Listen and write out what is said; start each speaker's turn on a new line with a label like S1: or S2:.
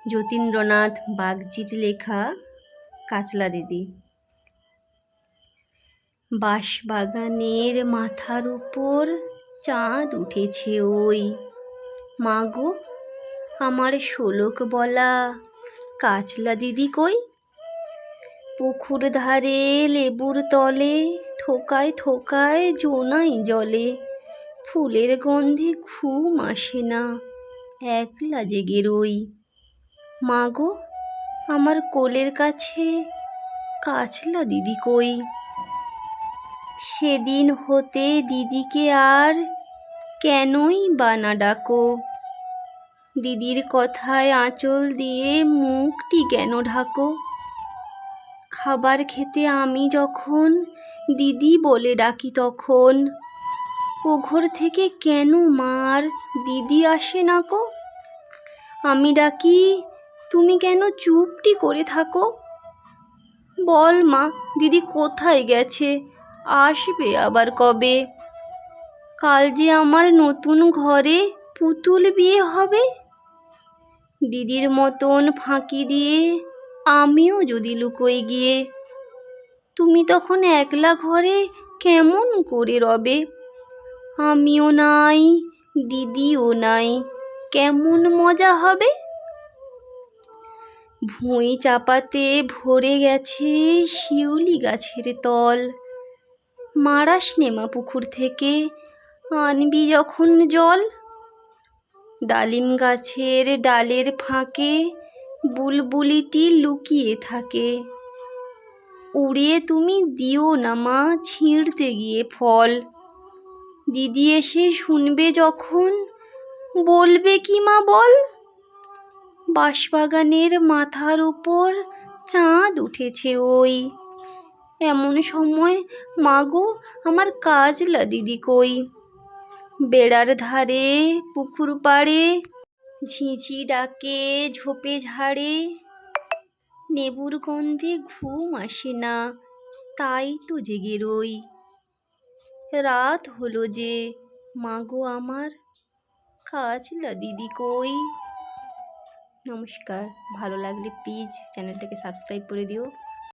S1: যতীন্দ্রনাথ বাগচির লেখা কাচলা দিদি। বাঁশবাগানের মাথার উপর চাঁদ উঠেছে ওই, মা গো আমার শোলক বলা কাচলা দিদি কই? পুকুর ধারে লেবুর তলে থোকায় থোকায় জোনাই জলে, ফুলের গন্ধে ঘুম আসে না, একলা জেগে রই। মা গো আমার কোলের কাছে কাচলা দিদি কই? সেদিন হতে দিদিকে আর কেনই বা না ডাকো? দিদির কথায় আঁচল দিয়ে মুখটি কেন ঢাকো? খাবার খেতে আমি যখন দিদি বলে ডাকি তখন, ও ঘর থেকে কেন মার দিদি আসে না কো? আমি ডাকি তুমি কেন চুপটি করে থাকো? বল মা দিদি কোথায় গেছে, আসবে আবার কবে? কাল যে আমার নতুন ঘরে পুতুল বিয়ে হবে। দিদির মতন ফাঁকি দিয়ে আমিও যদি লুকোই গিয়ে, তুমি তখন একলা ঘরে কেমন করে রবে? আমিও নাই দিদিও নাই, কেমন মজা হবে? ভুঁই চাপাতে ভরে গেছে শিউলি গাছের তল, মারাস নেমা পুকুর থেকে আনবি যখন জল। ডালিম গাছের ডালের ফাঁকে বুলবুলিটি লুকিয়ে থাকে, উড়িয়ে তুমি দিও না মা ছিঁড়তে গিয়ে ফল। দিদি এসে শুনবে যখন বলবে কি মা বল? বাঁশবাগানের মাথার উপর চাঁদ উঠেছে ওই, এমন সময় মা গো আমার কাজলা দিদি কই? বেড়ার ধারে পুকুর পাড়ে ঝিঁঝি ডাকে ঝোপে ঝাড়ে, নেবুর গন্ধে ঘুম আসে না, তাই তো জেগে রই। রাত হলো যে মা গো আমার কাজলা দিদি কই? নমস্কার, ভালো লাগলে প্লিজ চ্যানেলটাকে সাবস্ক্রাইব করে দিও।